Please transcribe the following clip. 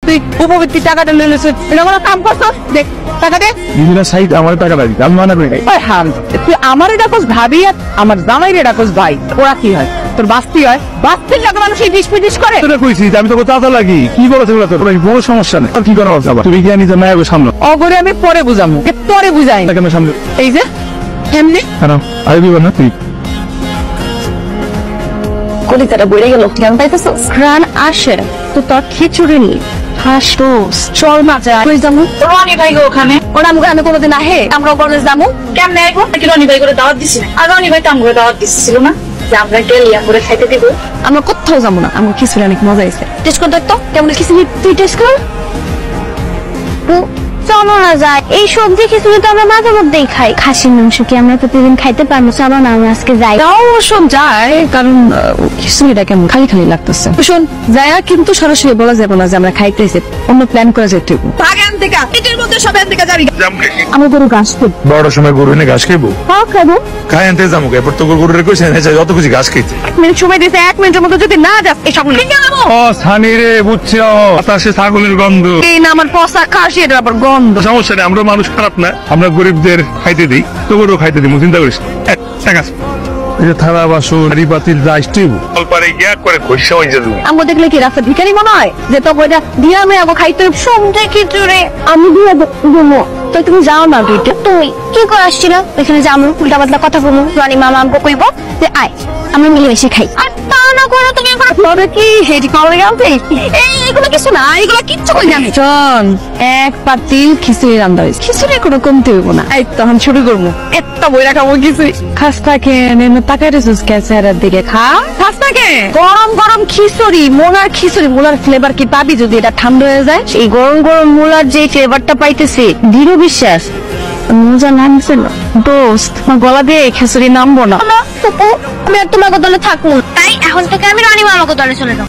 তুই উপবৃত্তি টাকাটা নিয়েছিস, এটা কোনো কাম করছো? দেখ টাকা দে। সাইড আমার টাকা লাগবে, আমি মানা করি নাই। তুই আমার এটা কোস ভাবি আর আমার জামাইরে এটা কোস ভাই, ওরা কি হয়? তোর বাস্তি হয়, বাস্তির লাগে মানুষ এই ডিস পিটিস করে। তোরা কইছিস আমি তোকে চাচা লাগি, কি বলেছে ওরা? তোর বড় সমস্যা নেই, আর কি করা হবে? তুমি কি নিজের মায়ের সামনে অগরে আমি পরে বুঝামু, পরে বুঝাই। আমি সামনে এই যে এমনি কেন আরে দিবা না তুই? কলিতাটা বইরে গেল, জ্ঞান পাইতেছ? ঘ্রাণ আসে তো তোর খিচুড়ি নি হাসতো চল না যায় কই যামু? রনি ভাই গো ওখানে, ওরা আমগো আমি কোনোদিন আহে, আমরা ওখানে যামু কেমনে আইবো? কি রনি ভাই করে দাওয়াত দিছি না? আর রনি ভাই তো আমগো দাওয়াত দিছিল না যে আমরা গেলিয়া করে খাইতে দিব? আমরা কোথাও যাবো না, আমগো খিচুড়ি অনেক মজা হইছে। টেস্ট করে দেখ তো কেমন খিচুড়ি, তুই টেস্ট কর। চলো না যাই, এই সবজি খিচুড়ি তো আমরা মাঝে মধ্যেই খাই, খাসির মাংস কি আমরা প্রতিদিন খাইতে পারবো? চলো না আমরা আজকে যাই। তাও শোন যায়, কারণ খিচুড়িটা কেমন খালি খালি লাগতেছে। শোন যায় কিন্তু সরাসরি বলা যাবে না যে আমরা খাইতেছি, অন্য প্ল্যান করা যেতে হবে। বাগান থেকে এটার মধ্যে সব এন থেকে যাবি। আমার গরু ঘাস খাবো। বড় সময় গরু এনে ঘাস খাইবো, খাবো খাই আনতে যাবো। এরপর তো গরু রেখেছে যত কিছু ঘাস খাইতে। 1 মিনিট সময় দিতে, 1 মিনিটের মধ্যে যদি না যাস এসব নিয়ে যাবো। ও সানি রে, বুঝছি বাতাসে ছাগলের গন্ধ। এই না আমার পচা খাসি, এটা আবার গন্ধ। সমস্যা নেই, আমরা মানুষ খারাপ না, আমরা গরিবদের খাইতে দিই, তো গরু খাইতে দিই, চিন্তা করিস। ঠিক আছে, এই যে থালা বাসন হাঁড়ি পাতিল যা স্টিভ অল্পারে গিয়া করে ঘষা হয়ে যাবে। আমগো দেখলে কি রাস্তা ভিখারি মনে হয় যে তো কইরা দিয়া আমি আগো খাইতে সবজি খিচুড়ি আমি দিয়ে দেবো। তো তুমি যাও না দুইটা। তুই কি করে আসছিল এখানে? যে আমরা উল্টা পাতলা কথা বলবো, রানী মামা আমাকে কইব যে আয় আমরা মিলেমিশে খাই। আর তা না করে তুমি তোরে কি হেডি করে গেলতে? এইগুলো কিছু না, এগুলো কিচ্ছু কই না। শোন, এক পাতিল খিচুড়ি রান্না হয়েছে, খিচুড়ি কোনো কমতে হইব না। এই তখন শুরু করবো, এত বইরা খাবো খিচুড়ি। খাস থাকে নেন টাকা রেসুস ক্যাসেরার দিকে খা। খাস থাকে গরম গরম খিচুড়ি, মোলার খিচুড়ি, মোলার ফ্লেভার কি পাবি যদি এটা ঠান্ডা হয়ে যায়? এই গরম গরম মূলার যে ফ্লেভারটা পাইতেছি, দৃঢ় বিশ্বাস মজা নামছে না। দোস্ত আমার গলা দিয়ে খিচুড়ি নামবো না। আমি আর তোমার দলে থাকবো, তাই এখন থেকে আমি রানী মামাকে দলে চলে যাবো।